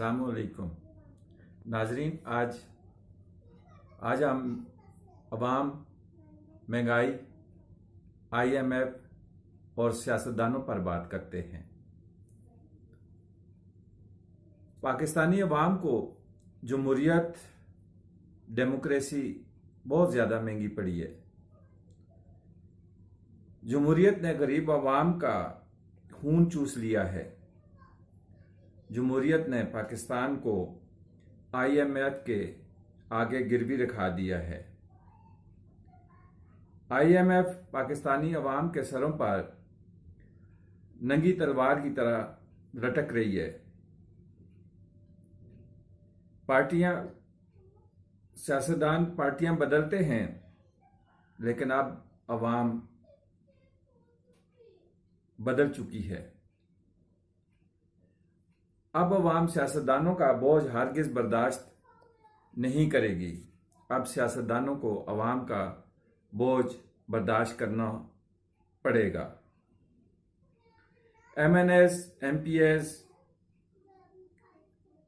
अस्सलामुअलैकुम नाजरीन। आज हम अवाम, महंगाई, IMF और सियासतदानों पर बात करते हैं। पाकिस्तानी अवाम को जमहूरियत, डेमोक्रेसी बहुत ज़्यादा महंगी पड़ी है। जमहूरियत ने गरीब अवाम का खून चूस लिया है। जमहूरियत ने पाकिस्तान को IMF के आगे गिरवी रखा दिया है। IMF पाकिस्तानी अवाम के सरों पर नंगी तलवार की तरह लटक रही है। सियासतदान पार्टियां बदलते हैं, लेकिन अब अवाम बदल चुकी है। अब अवाम सियासतदानों का बोझ हरगिज बर्दाश्त नहीं करेगी। अब सियासतदानों को अवाम का बोझ बर्दाश्त करना पड़ेगा। MNS, MPS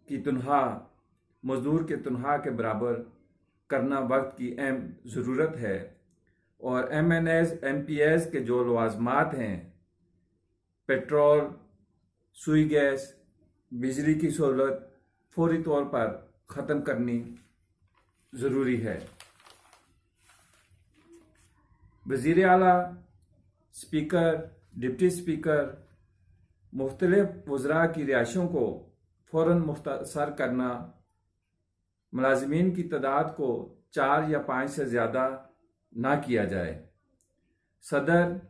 की तनख्वाह मजदूर के तनख्वाह के बराबर करना वक्त की अहम ज़रूरत है और MNS, MPS के जो लवाजमात हैं, पेट्रोल, सुई गैस, बिजली की सहूलत फौरी तौर पर ख़त्म करनी ज़रूरी है। वज़ीर आला, स्पीकर, डिप्टी स्पीकर, मुख्तलिफ वज़रा की रिहाइशों को फ़ौरन मुख्तसर करना, मुलाजिमीन की तादाद को 4 या 5 से ज़्यादा ना किया जाए। सदर,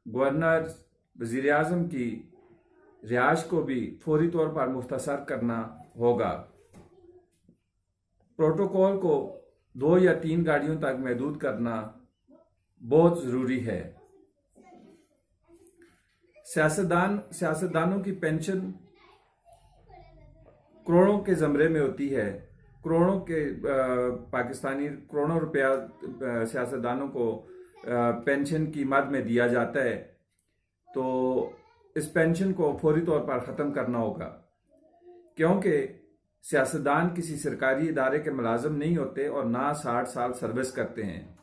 गवर्नर, वज़ीर आज़म की रिहाइश को भी फौरी तौर पर मुख्तसर करना होगा। प्रोटोकॉल को 2 या 3 गाड़ियों तक महदूद करना बहुत ज़रूरी है। सियासतदानों की पेंशन करोड़ों के ज़मरे में होती है। करोड़ों के पाकिस्तानी करोड़ों रुपया सियासतदानों को पेंशन की मद में दिया जाता है। तो इस पेंशन को फौरी तौर पर ख़त्म करना होगा, क्योंकि सियासतदान किसी सरकारी इदारे के मुलाजिम नहीं होते और ना 60 साल सर्विस करते हैं।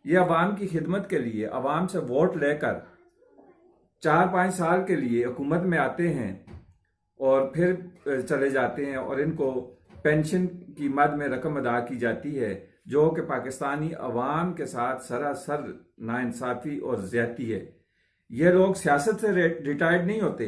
ये अवाम की खिदमत के लिए अवाम से वोट लेकर 4-5 साल के लिए हुकूमत में आते हैं और फिर चले जाते हैं और इनको पेंशन की मद में रकम अदा की जाती है, जो कि पाकिस्तानी अवाम के साथ सरासर नाइंसाफ़ी और ज़्यादती है। ये लोग सियासत से रिटायर्ड नहीं होते।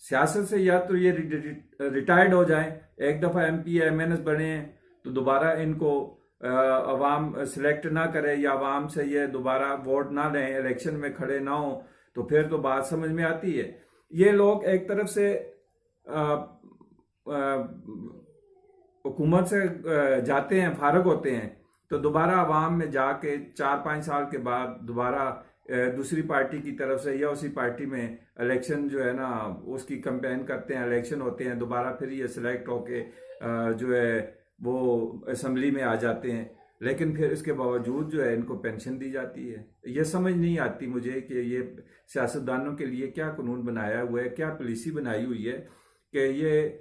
सियासत से या तो ये रिटायर्ड हो जाएं, एक दफ़ा MP या MNS बने हैं तो दोबारा इनको अवाम सिलेक्ट ना करे या अवाम से ये दोबारा वोट ना लें, इलेक्शन में खड़े ना हो, तो फिर तो बात समझ में आती है। ये लोग एक तरफ से हुकूमत से जाते हैं, फारग होते हैं, तो दोबारा अवाम में जाके 4-5 साल के बाद दोबारा दूसरी पार्टी की तरफ से या उसी पार्टी में इलेक्शन जो है ना उसकी कैंपेन करते हैं, इलेक्शन होते हैं, दोबारा फिर ये सिलेक्ट होके जो है वो असम्बली में आ जाते हैं। लेकिन फिर इसके बावजूद जो है इनको पेंशन दी जाती है। ये समझ नहीं आती मुझे कि ये सियासतदानों के लिए क्या कानून बनाया हुआ है, क्या पॉलिसी बनाई हुई है कि ये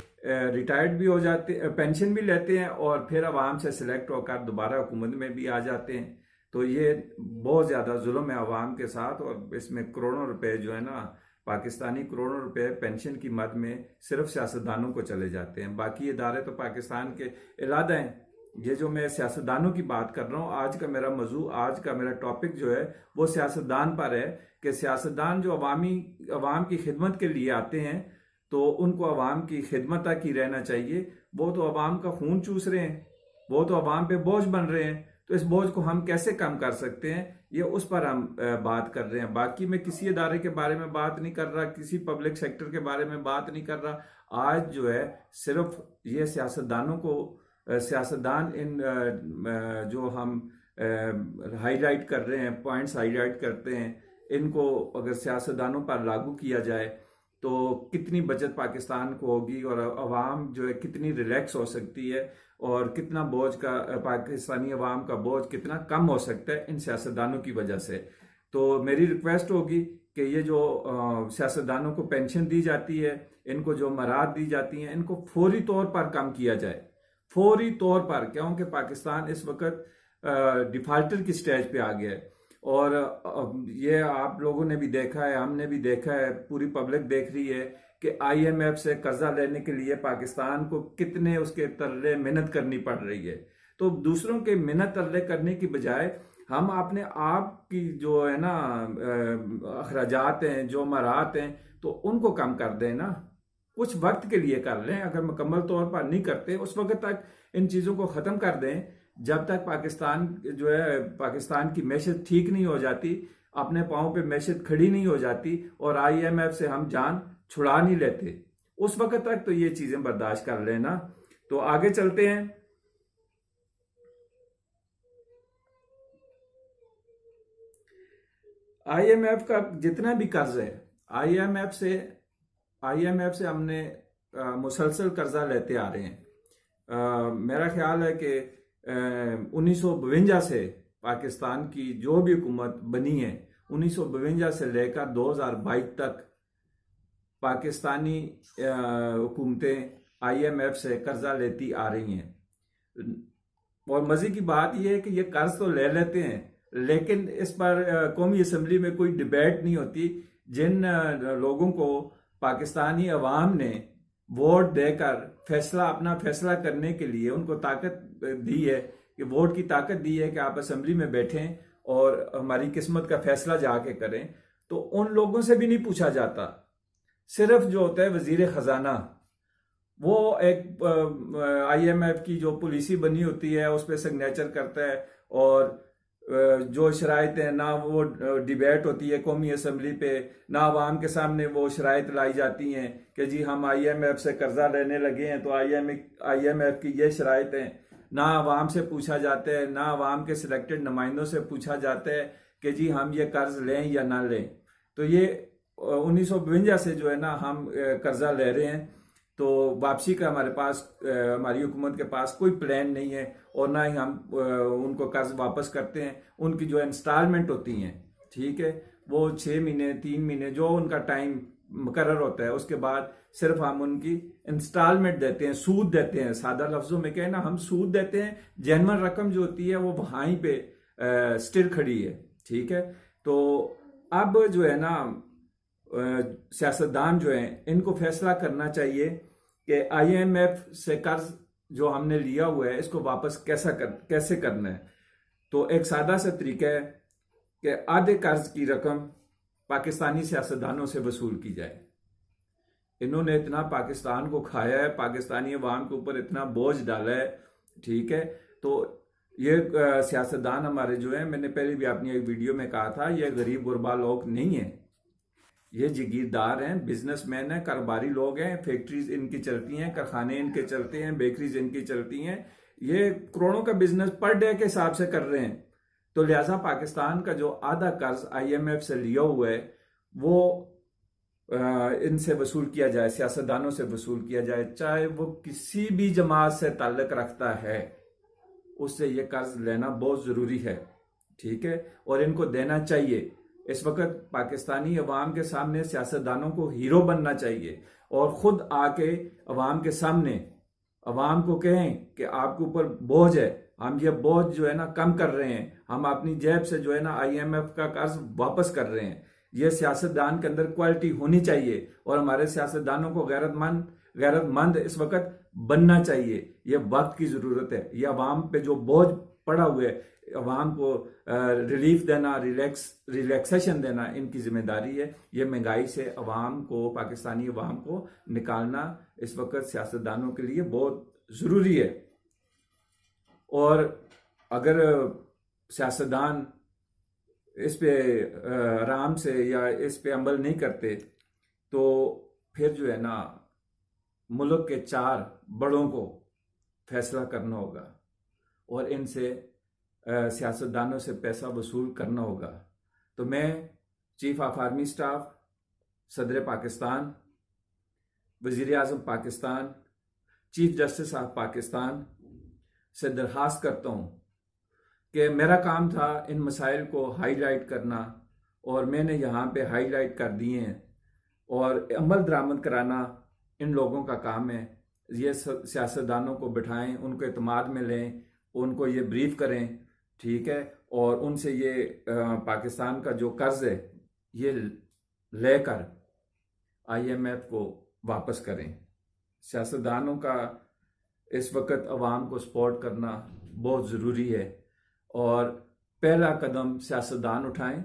रिटायर्ड भी हो जाते, पेंशन भी लेते हैं और फिर अवाम से सिलेक्ट होकर दोबारा हुकूमत में भी आ जाते हैं। तो ये बहुत ज़्यादा जुल्म है अवाम के साथ और इसमें करोड़ों रुपए जो है ना, पाकिस्तानी करोड़ों रुपए पेंशन की मद में सिर्फ सियासतदानों को चले जाते हैं। बाकी इदारे तो पाकिस्तान के इलादा हैं। ये जो मैं सियासतदानों की बात कर रहा हूँ, आज का मेरा टॉपिक जो है वो सियासतदान पर है कि सियासतदान जो अवाम की खिदमत के लिए आते हैं तो उनको अवाम की खिदमत तक ही रहना चाहिए। वो तो अवाम का खून चूस रहे हैं, वो तो अवाम पे बोझ बन रहे हैं। तो इस बोझ को हम कैसे कम कर सकते हैं, ये उस पर हम बात कर रहे हैं। बाकी मैं किसी इदारे के बारे में बात नहीं कर रहा, किसी पब्लिक सेक्टर के बारे में बात नहीं कर रहा। आज जो है सिर्फ ये सियासतदान इन जो हम हाईलाइट कर रहे हैं, पॉइंट्स हाईलाइट करते हैं, इनको अगर सियासतदानों पर लागू किया जाए तो कितनी बचत पाकिस्तान को होगी और अवाम जो है कितनी रिलैक्स हो सकती है और कितना बोझ का पाकिस्तानी अवाम का बोझ कितना कम हो सकता है इन सियासतदानों की वजह से। तो मेरी रिक्वेस्ट होगी कि ये जो सियासतदानों को पेंशन दी जाती है, इनको जो मराद दी जाती हैं, इनको फौरी तौर पर कम किया जाए, फौरी तौर पर, क्योंकि पाकिस्तान इस वक्त डिफाल्टर की स्टेज पे आ गया है। और ये आप लोगों ने भी देखा है, हमने भी देखा है, पूरी पब्लिक देख रही है कि IMF से कर्जा लेने के लिए पाकिस्तान को कितने उसके तरले मेहनत करनी पड़ रही है। तो दूसरों के मेहनत तरले करने की बजाय हम अपने आप की जो है ना अखराजात हैं, जो मराहत हैं, तो उनको कम कर दें ना, कुछ वक्त के लिए कर लें। अगर मुकम्मल तौर पर नहीं करते उस वक्त तक इन चीज़ों को ख़त्म कर दें, जब तक पाकिस्तान जो है, पाकिस्तान की मैशत ठीक नहीं हो जाती, अपने पाँव पे मैशत खड़ी नहीं हो जाती और IMF से हम जान छुड़ा नहीं लेते, उस वक्त तक तो ये चीज़ें बर्दाश्त कर लेना। तो आगे चलते हैं। IMF का जितना भी कर्ज है, IMF से हमने मुसलसल कर्जा लेते आ रहे हैं। मेरा ख्याल है कि 1952 से पाकिस्तान की जो भी हुकूमत बनी है, 1952 से लेकर 2022 तक पाकिस्तानी हुकूमतें IMF से कर्जा लेती आ रही हैं। और मजे की बात यह है कि ये कर्ज तो ले लेते हैं, लेकिन इस पर कौमी असम्बली में कोई डिबेट नहीं होती। जिन लोगों को पाकिस्तानी अवाम ने वोट देकर अपना फैसला करने के लिए उनको ताकत दी है, कि वोट की ताकत दी है कि आप असम्बली में बैठें और हमारी किस्मत का फैसला जाके करें, तो उन लोगों से भी नहीं पूछा जाता। सिर्फ जो होता है वजीर खजाना, वो एक IMF की जो पॉलिसी बनी होती है उस पर सिग्नेचर करता है, और जो शराइत है ना वो डिबेट होती है कौमी असम्बली पे, ना आवाम के सामने वो शराइत लाई जाती हैं कि जी हम IMF से कर्जा लेने लगे हैं तो IMF की ये शराइत हैं। ना आवाम से पूछा जाता है, ना आवाम के सिलेक्टेड नुमाइंदों से पूछा जाता है कि जी हम ये कर्ज लें या ना लें। तो ये 1952 से जो है ना हम कर्जा ले रहे हैं, तो वापसी का हमारे पास, हमारी हुकूमत के पास कोई प्लान नहीं है, और ना ही हम उनको कर्ज वापस करते हैं। उनकी जो इंस्टॉलमेंट होती हैं, ठीक है, वो 6 महीने 3 महीने जो उनका टाइम मुकर्रर होता है, उसके बाद सिर्फ हम उनकी इंस्टॉलमेंट देते हैं, सूद देते हैं। सादा लफ्जों में कहें ना, हम सूद देते हैं। जेन्युइन रकम जो होती है वो वहीं पे स्थिर खड़ी है, ठीक है। तो अब जो है ना सियासतदान जो हैं, इनको फैसला करना चाहिए कि IMF से कर्ज जो हमने लिया हुआ है इसको वापस कैसे करना है। तो एक सादा सा तरीका है कि आधे कर्ज की रकम पाकिस्तानी सियासतदानों से वसूल की जाए। इन्होंने इतना पाकिस्तान को खाया है, पाकिस्तानी अवाम के ऊपर इतना बोझ डाला है, ठीक है। तो ये सियासतदान हमारे जो है, मैंने पहले भी अपनी एक वीडियो में कहा था, ये गरीब गुरबा लोग नहीं है, ये जागीरदार हैं, बिजनेसमैन हैं, कारोबारी लोग हैं। फैक्ट्रीज इनकी चलती हैं, कारखाने इनके चलते हैं, बेकरीज इनकी चलती हैं। ये करोड़ों का बिजनेस पर डे के हिसाब से कर रहे हैं। तो लिहाजा पाकिस्तान का जो आधा कर्ज IMF से लिया हुआ है वो इनसे वसूल किया जाए, सियासतदानों से वसूल किया जाए। चाहे वो किसी भी जमात से ताल्लुक रखता है, उससे ये कर्ज लेना बहुत जरूरी है, ठीक है, और इनको देना चाहिए। इस वक्त पाकिस्तानी अवाम के सामने सियासतदानों को हीरो बनना चाहिए और खुद आके अवाम के सामने अवाम को कहें कि आपके ऊपर बोझ है, हम ये बोझ जो है ना कम कर रहे हैं, हम अपनी जेब से जो है ना IMF का कर्ज वापस कर रहे हैं। ये सियासतदान के अंदर क्वालिटी होनी चाहिए और हमारे सियासतदानों को गैरतमंद इस वक्त बनना चाहिए। ये वक्त की जरूरत है। ये अवाम पे जो बोझ पड़ा हुआ है, अवाम को रिलीफ देना, रिलैक्सेशन देना इनकी जिम्मेदारी है। ये महंगाई से अवाम को, पाकिस्तानी अवाम को निकालना इस वक्त सियासतदानों के लिए बहुत ज़रूरी है। और अगर सियासतदान इस पे आराम से या इस पे अमल नहीं करते तो फिर जो है ना मुल्क के 4 बड़ों को फैसला करना होगा और इनसे सियासतदानों से पैसा वसूल करना होगा। तो मैं चीफ ऑफ आर्मी स्टाफ, सदर पाकिस्तान, वजीर आज़म Pakistan, chief justice of Pakistan से दरख्वास्त करता हूँ कि मेरा काम था इन मसाइल को हाईलाइट करना और मैंने यहाँ पे हाईलाइट कर दिए हैं, और अमल दरामद कराना इन लोगों का काम है। ये सियासतदानों को बिठाएं, उनको एतमाद में लें, उनको ये ब्रीफ करें, ठीक है, और उनसे ये पाकिस्तान का जो कर्ज है ये लेकर IMF को वापस करें। सियासतदानों का इस वक्त अवाम को सपोर्ट करना बहुत ज़रूरी है, और पहला कदम सियासतदान उठाएं।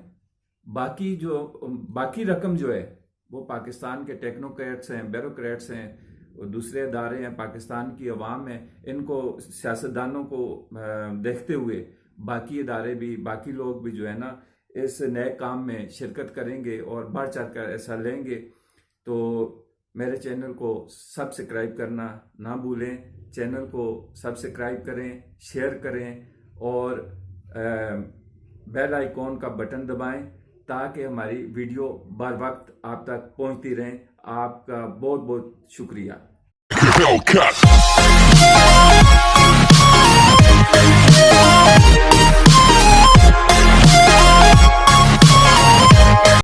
बाकी रकम जो है वो पाकिस्तान के टेक्नोक्रेट्स हैं, ब्यूरोक्रेट्स हैं, और दूसरे अदारे हैं, पाकिस्तान की अवाम है, इनको सियासतदानों को देखते हुए बाकी अदारे भी, बाकी लोग भी जो है ना इस नए काम में शिरकत करेंगे और बढ़ चढ़ कर ऐसा लेंगे। तो मेरे चैनल को सब्सक्राइब करना ना भूलें, चैनल को सब्सक्राइब करें, शेयर करें, और बेल आइकॉन का बटन दबाएं ताकि हमारी वीडियो बर वक्त आप तक पहुंचती रहें। आपका बहुत बहुत शुक्रिया।